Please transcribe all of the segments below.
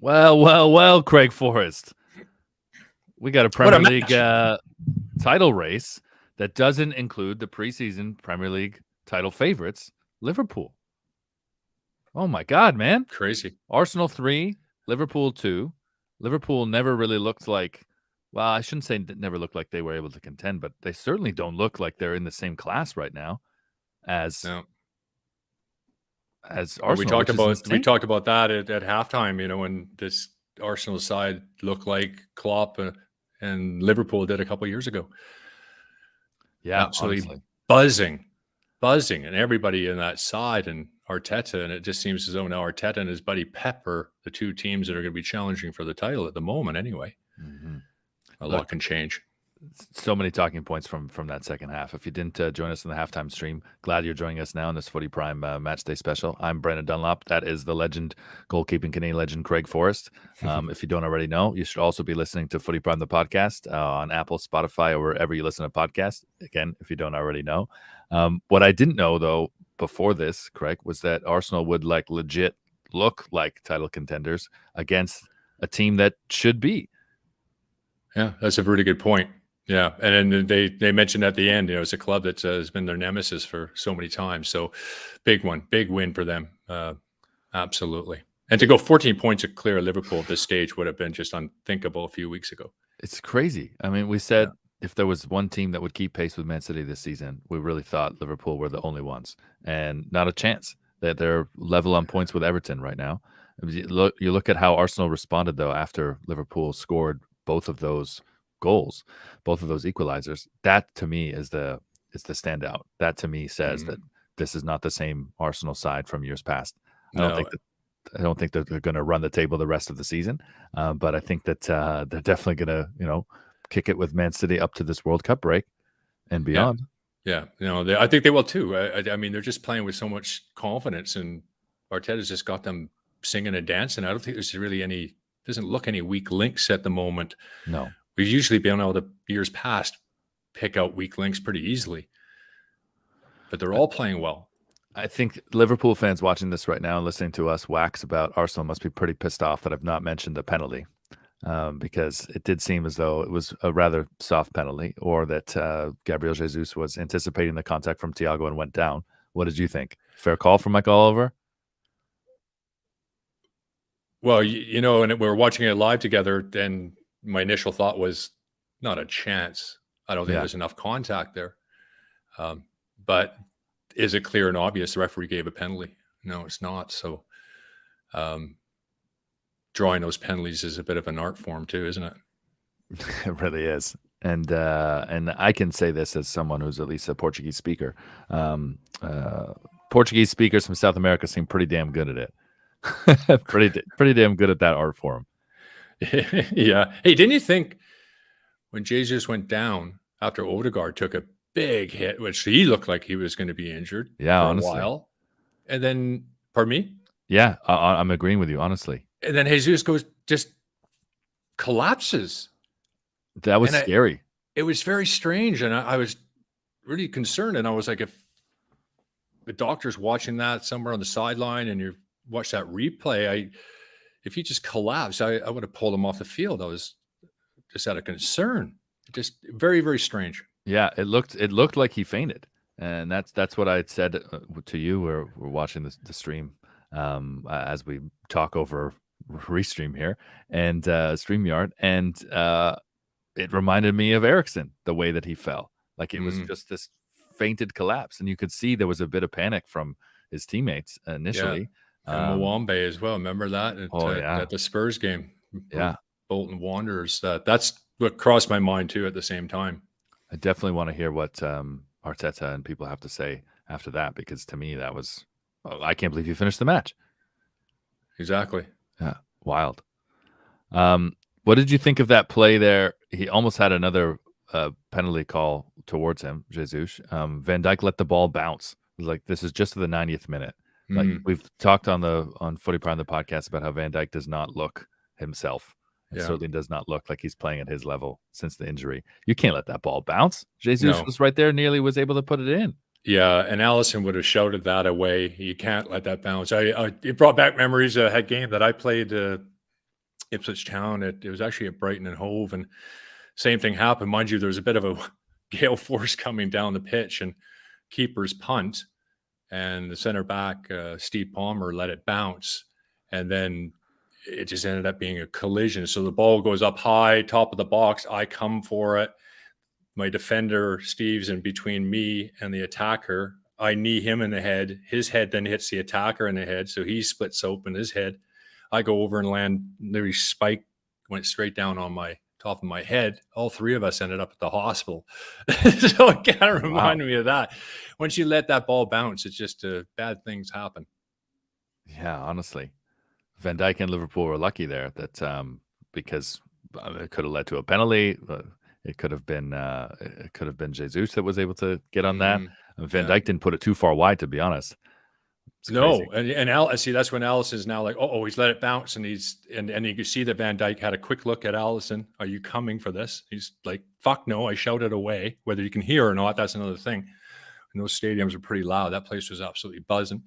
Well, Craig Forrest. We got a Premier League title race that doesn't include the preseason Premier League title favorites, Liverpool. Oh my God, man. Crazy. Arsenal 3, Liverpool 2. Liverpool never really looked like, well, I shouldn't say never looked like they were able to contend, but they certainly don't look like they're in the same class right now as Arsenal. We talked about that at halftime, when this Arsenal side looked like Klopp and Liverpool did a couple of years ago. Yeah, absolutely buzzing, and everybody in that side and Arteta, and it just seems as though now Arteta and his buddy Pep are the two teams that are going to be challenging for the title at the moment. Anyway, a lot can change. So many talking points from that second half. If you didn't join us in the halftime stream, glad you're joining us now in this Footy Prime Matchday special. I'm Brendan Dunlop. That is the legend, goalkeeping Canadian legend Craig Forrest. If you don't already know, you should also be listening to Footy Prime the podcast on Apple, Spotify, or wherever you listen to podcasts. Again, if you don't already know. What I didn't know, though, before this, Craig, was that Arsenal would legit look like title contenders against a team that should be. Yeah, that's a really good point. Yeah, and then they mentioned at the end, it's a club that has been their nemesis for so many times. So big win for them. Absolutely. And to go 14 points to clear Liverpool at this stage would have been just unthinkable a few weeks ago. It's crazy. I mean, we said if there was one team that would keep pace with Man City this season, we really thought Liverpool were the only ones, and not a chance. That they're level on points with Everton right now. You look at how Arsenal responded, though, after Liverpool scored both of those goals, both of those equalizers. That to me is the standout. That to me says that this is not the same Arsenal side from years past. I don't think that they're going to run the table the rest of the season, but I think that they're definitely going to kick it with Man City up to this World Cup break and beyond. Yeah, I think they will too. I mean, they're just playing with so much confidence, and Arteta's just got them singing and dancing. I don't think there's really doesn't look any weak links at the moment. No. We've usually been able to, years past, pick out weak links pretty easily. But they're all playing well. I think Liverpool fans watching this right now and listening to us wax about Arsenal must be pretty pissed off that I've not mentioned the penalty, because it did seem as though it was a rather soft penalty, or that Gabriel Jesus was anticipating the contact from Thiago and went down. What did you think? Fair call from Mike Oliver? Well, and we were watching it live together, and my initial thought was not a chance. I don't think there's enough contact there. But is it clear and obvious the referee gave a penalty? No, it's not. So drawing those penalties is a bit of an art form too, isn't it? It really is. And I can say this as someone who's at least a Portuguese speaker. Portuguese speakers from South America seem pretty damn good at it. pretty damn good at that art form. Yeah. Hey, didn't you think when Jesus went down after Odegaard took a big hit, which he looked like he was going to be injured for honestly. a while, and then, pardon me? Yeah, I'm agreeing with you, honestly. And then Jesus just collapses. That was scary. It was very strange, and I was really concerned, and I was like, if the doctor's watching that somewhere on the sideline and you watch that replay, if he just collapsed, I would have pulled him off the field. I was just out of concern. Just very, very strange. Yeah, it looked like he fainted, and that's what I had said to you. We're watching the stream as we talk over Restream here and StreamYard, and it reminded me of Eriksen, the way that he fell. Like it was just this fainted collapse, and you could see there was a bit of panic from his teammates initially. Yeah. And Mwambe as well. Remember that at the Spurs game? Yeah. Bolton Wanderers. That's what crossed my mind too at the same time. I definitely want to hear what Arteta and people have to say after that, because to me that was, I can't believe you finished the match. Exactly. Yeah. Wild. What did you think of that play there? He almost had another penalty call towards him, Jesus. Van Dijk let the ball bounce. It was like, this is just the 90th minute. Like we've talked on Footy Prime the podcast about how Van Dijk does not look himself. It certainly does not look like he's playing at his level since the injury. You can't let that ball bounce. Jesus was right there, nearly was able to put it in. Yeah, and Allison would have shouted that away. You can't let that bounce. It brought back memories of a game that I played Ipswich Town. It was actually at Brighton and Hove, and same thing happened. Mind you, there was a bit of a gale force coming down the pitch, and keeper's punt, and the center back, Steve Palmer, let it bounce, and then it just ended up being a collision. So the ball goes up high, top of the box. I come for it. My defender, Steve's in between me and the attacker. I knee him in the head. His head then hits the attacker in the head. So he splits open his head. I go over and land. Literally spike went straight down on my top of my head. All three of us ended up at the hospital. So it kind of reminded me of that. Once you let that ball bounce, it's just bad things happen. Yeah, honestly. Van Dijk and Liverpool were lucky there that because it could have led to a penalty. It could have been Jesus that was able to get on that. Van Dijk didn't put it too far wide, to be honest. No, and see, that's when Allison's now like, oh, he's let it bounce, and and you can see that Van Dijk had a quick look at Allison. Are you coming for this? He's like, fuck no, I shouted away. Whether you can hear or not, that's another thing. And those stadiums are pretty loud. That place was absolutely buzzing.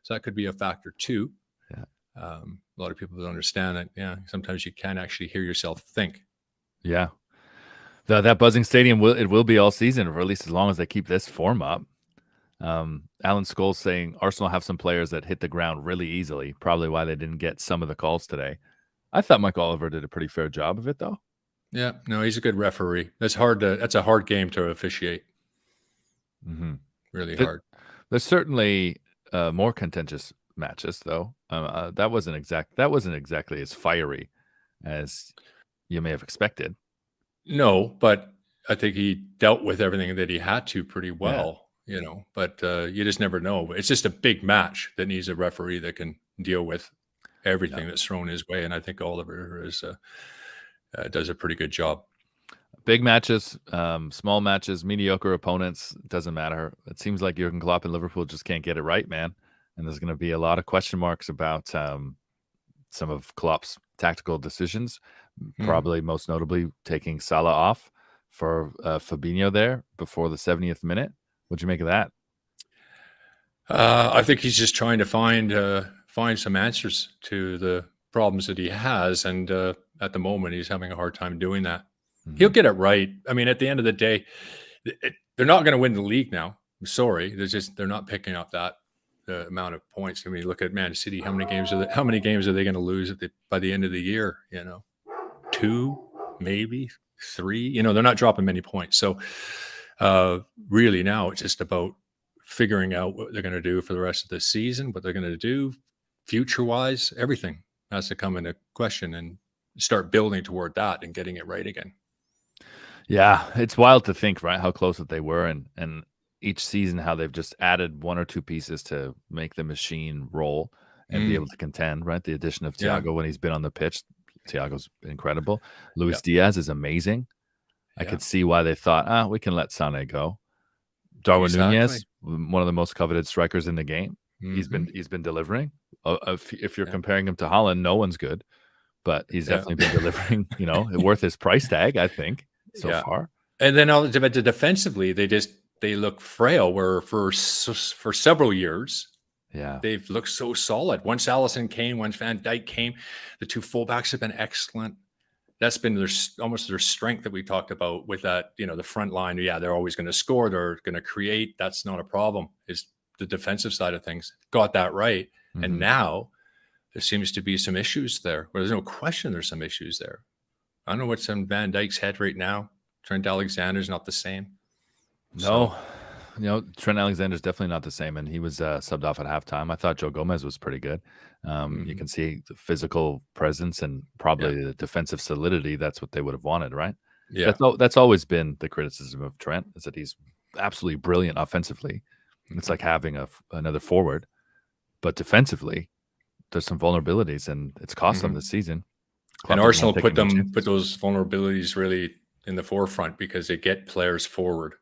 So that could be a factor too. Yeah. A lot of people don't understand that. Yeah, sometimes you can't actually hear yourself think. Yeah. That buzzing stadium will be all season, or at least as long as they keep this form up. Alan Scholes saying Arsenal have some players that hit the ground really easily, probably why they didn't get some of the calls today. I thought Mike Oliver did a pretty fair job of it, though. Yeah, no, he's a good referee. That's a hard game to officiate. Mm-hmm. Really hard. There's certainly more contentious matches, though. That wasn't exactly as fiery as you may have expected. No, but I think he dealt with everything that he had to pretty well. Yeah. But you just never know. It's just a big match that needs a referee that can deal with everything that's thrown his way. And I think Oliver does a pretty good job. Big matches, small matches, mediocre opponents, doesn't matter. It seems like Jurgen Klopp and Liverpool just can't get it right, man. And there's going to be a lot of question marks about some of Klopp's tactical decisions, probably most notably taking Salah off for Fabinho there before the 70th minute. What'd you make of that? I think he's just trying to find some answers to the problems that he has, and at the moment, he's having a hard time doing that. Mm-hmm. He'll get it right. I mean, at the end of the day, they're not going to win the league now. I'm sorry, they're not picking up that amount of points. I mean, look at Man City. How many games are they going to lose by the end of the year? 2, maybe 3. They're not dropping many points. So. Really now it's just about figuring out what they're going to do for the rest of the season, what they're going to do future-wise. Everything has to come into question and start building toward that and getting it right again. Yeah, it's wild to think, right, how close that they were, and each season how they've just added 1 or 2 pieces to make the machine roll and be able to contend, right? The addition of Thiago when he's been on the pitch, Thiago's incredible. Luis Diaz is amazing. I could see why they thought, we can let Sané go. Darwin Nunez, one of the most coveted strikers in the game. Mm-hmm. He's been delivering. If you're comparing him to Haaland, no one's good, but he's definitely been delivering. Worth his price tag, I think, so far. And then defensively, they look frail. Where for several years, they've looked so solid. Once Alisson came, once Van Dijk came, the 2 fullbacks have been excellent. That's been almost their strength that we talked about with that, the front line. Yeah, they're always going to score. They're going to create. That's not a problem. It's the defensive side of things. Got that right. Mm-hmm. And now there seems to be some issues there. Well, there's no question there's some issues there. I don't know what's in Van Dijk's head right now. Trent Alexander's not the same. No. Trent Alexander's definitely not the same, and he was subbed off at halftime. I thought Joe Gomez was pretty good. You can see the physical presence and probably the defensive solidity. That's what they would have wanted, right? Yeah. That's always been the criticism of Trent, is that he's absolutely brilliant offensively. It's like having another forward, but defensively, there's some vulnerabilities, and it's cost them this season. And Arsenal put those vulnerabilities really in the forefront because they get players forward.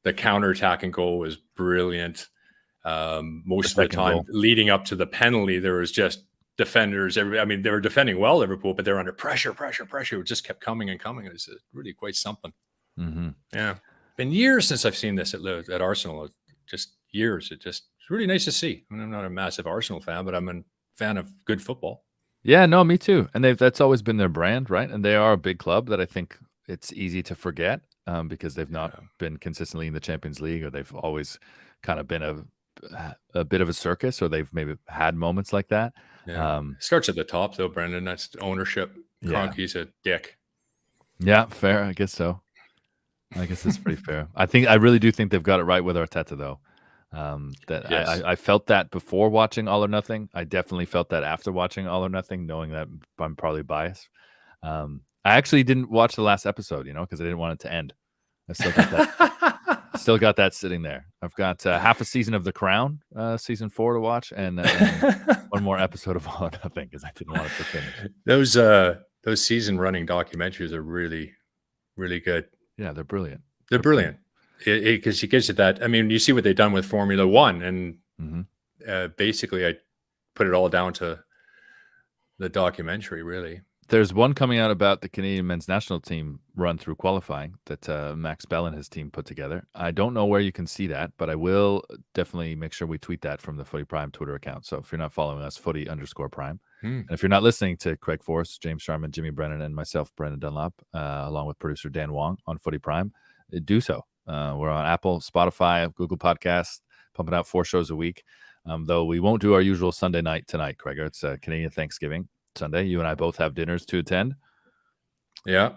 The counterattacking goal was brilliant. Most of the time, leading up to the penalty, there was just defenders. They were defending well, Liverpool, but they were under pressure. It just kept coming and coming. It was really quite something. Mm-hmm. Yeah. Been years since I've seen this at Arsenal. Just years. It's really nice to see. I'm not a massive Arsenal fan, but I'm a fan of good football. Yeah, no, me too. And that's always been their brand, right? And they are a big club that I think it's easy to forget because they've not Yeah. been consistently in the Champions League, or they've always kind of been a bit of a circus, or they've maybe had moments like that. Yeah. Um, Starts at the top though, Brendan. That's ownership. yeah, Kroenke's a dick. yeah, fair. I guess so. I guess that's pretty fair. I really do think they've got it right with Arteta, though. That Yes. I felt that before watching All or Nothing. I definitely felt that after watching All or Nothing, knowing that I'm probably biased. I actually didn't watch the last episode, because I didn't want it to end. I still got that sitting there. I've got half a season of The Crown, season 4 to watch, and one more episode of All or Nothing because I didn't want it to finish. Those season running documentaries are really, really good. Yeah, they're brilliant. They're brilliant because it gives you that. I mean, you see what they've done with Formula One, and basically, I put it all down to the documentary. Really, there's one coming out about the Canadian men's national team run through qualifying that Max Bell and his team put together. I don't know where you can see that, but I will definitely make sure we tweet that from the Footy Prime Twitter account. So if you're not following us, Footy_Prime. And if you're not listening to Craig Forrest, James Sharman, Jimmy Brennan, and myself, Brendan Dunlop, along with producer Dan Wong on Footy Prime, do so. We're on Apple, Spotify, Google Podcasts, pumping out 4 shows a week. Though we won't do our usual Sunday night tonight, Craig. It's Canadian Thanksgiving Sunday. You and I both have dinners to attend. Yeah.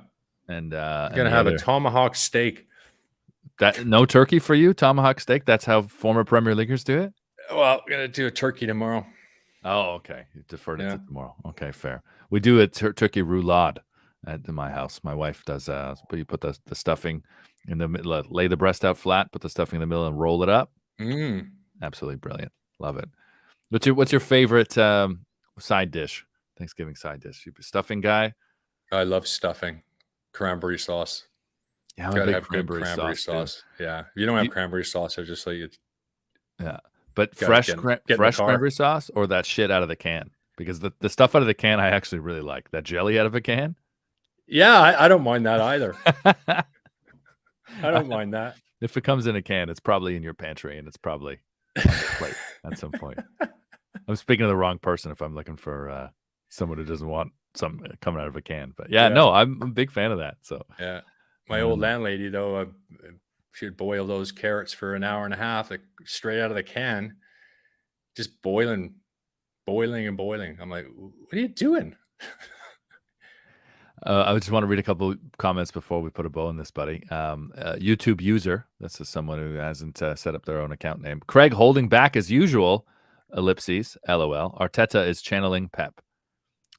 And gonna have a tomahawk steak. That no turkey for you? Tomahawk steak? That's how former Premier Leaguers do it? Well, I'm gonna do a turkey tomorrow. Oh, okay. You deferred it to tomorrow. Okay, fair. We do a turkey roulade at my house. My wife does. But you put the stuffing in the middle, lay the breast out flat, put the stuffing in the middle, and roll it up. Absolutely brilliant. Love it. What's your favorite side dish? Thanksgiving side dish? You a stuffing guy? I love stuffing. Cranberry sauce. Yeah, gotta have good cranberry sauce. Yeah, if you don't have cranberry sauce, I just like it. Yeah, but fresh cranberry sauce or that shit out of the can? Because the stuff out of the can I actually really like. That jelly out of a can. Yeah, I don't mind that either. I don't mind that. If it comes in a can, it's probably in your pantry and it's probably on the plate at some point. I'm speaking to the wrong person if I'm looking for someone who doesn't want something coming out of a can. But no, I'm a big fan of that. So yeah, my old landlady though, she'd boil those carrots for an hour and a half, like straight out of the can, just boiling. I'm like, what are you doing? I just want to read a couple comments before we put a bow in this, buddy. YouTube user, this is someone who hasn't set up their own account name. Craig holding back as usual, ellipses, LOL. Arteta is channeling Pep.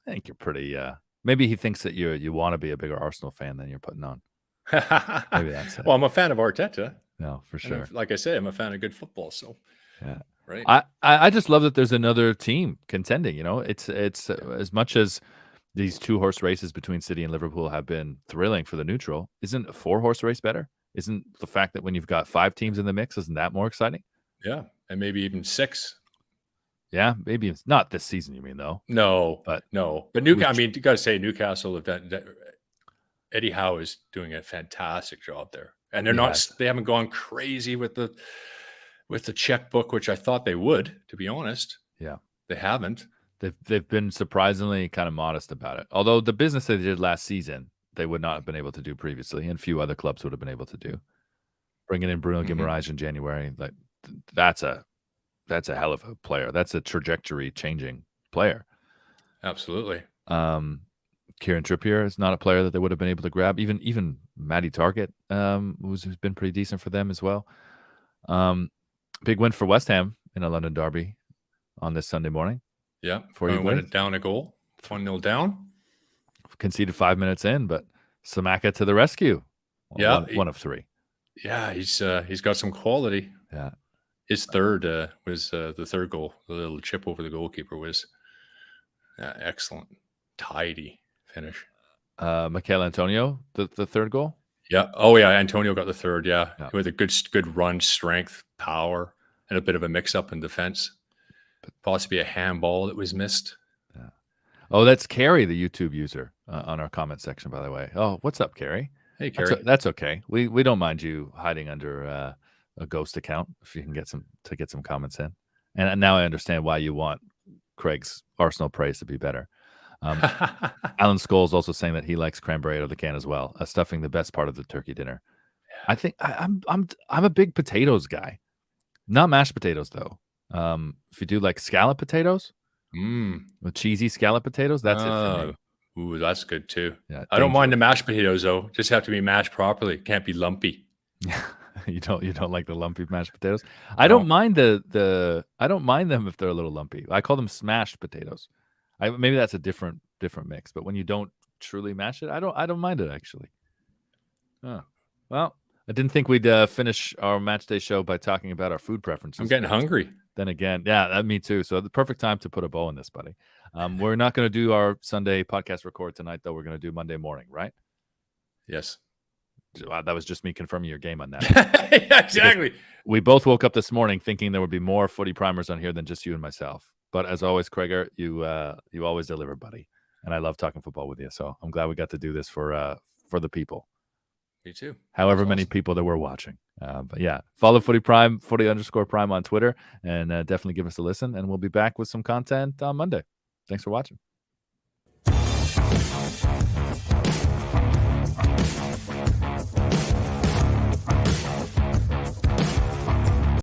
I think you're pretty, maybe he thinks that you want to be a bigger Arsenal fan than you're putting on. Maybe that's it. Well, I'm a fan of Arteta. No, for sure. Like I say, I'm a fan of good football. So, yeah. Right. I just love that there's another team contending, It's as much as these 2-horse races between City and Liverpool have been thrilling for the neutral. Isn't a 4-horse race better? Isn't the fact that when you've got 5 teams in the mix, isn't that more exciting? Yeah, and maybe even 6. Yeah, maybe it's not this season. You mean though? No, but Newcastle. I mean, you got to say Newcastle. Eddie Howe is doing a fantastic job there, and they're not. They haven't gone crazy with the checkbook, which I thought they would. To be honest, yeah, they haven't. They've been surprisingly kind of modest about it. Although the business they did last season, they would not have been able to do previously, and few other clubs would have been able to do. Bringing in Bruno Guimaraes in January, like that's a hell of a player. That's a trajectory changing player. Absolutely. Kieran Trippier is not a player that they would have been able to grab. Even Matty Target, who's been pretty decent for them as well. Big win for West Ham in a London derby on this Sunday morning. Yeah, we went it down a goal, 1-0 down. Conceded 5 minutes in, but Samaka to the rescue. Yeah, one of 3. Yeah, he's got some quality. Yeah, his third was the third goal. The little chip over the goalkeeper was excellent, tidy finish. Mikel Antonio, the third goal. Yeah. Oh yeah, Antonio got the third. Yeah, with a good run, strength, power, and a bit of a mix-up in defense. Possibly a handball that was missed. Yeah. Oh, that's Carrie, the YouTube user, on our comment section, by the way. Oh, what's up, Carrie? Hey, Carrie. That's okay. We don't mind you hiding under a ghost account if you can get some comments in. And now I understand why you want Craig's Arsenal praise to be better. Alan Scholes also saying that he likes cranberry out of the can as well. Stuffing the best part of the turkey dinner. I think I'm a big potatoes guy, not mashed potatoes though. If you do like scallop potatoes, with cheesy scallop potatoes, that's it for me. Ooh, that's good too. Yeah, I don't mind the mashed potatoes though. Just have to be mashed properly. Can't be lumpy. You don't like the lumpy mashed potatoes? I don't mind I don't mind them if they're a little lumpy. I call them smashed potatoes. Maybe that's a different mix, but when you don't truly mash it, I don't mind it actually. Oh. Well, I didn't think we'd finish our match day show by talking about our food preferences. I'm getting hungry. Then again, yeah, me too. So the perfect time to put a bow on this, buddy. We're not going to do our Sunday podcast record tonight, though. We're going to do Monday morning, right? Yes. Wow, that was just me confirming your game on that. Yeah, exactly. Because we both woke up this morning thinking there would be more footy primers on here than just you and myself. But as always, Craiger, you always deliver, buddy. And I love talking football with you. So I'm glad we got to do this for the people. Me too. However many people that were watching. But yeah, follow Footy Prime, Footy_Prime on Twitter, and definitely give us a listen. And we'll be back with some content on Monday. Thanks for watching.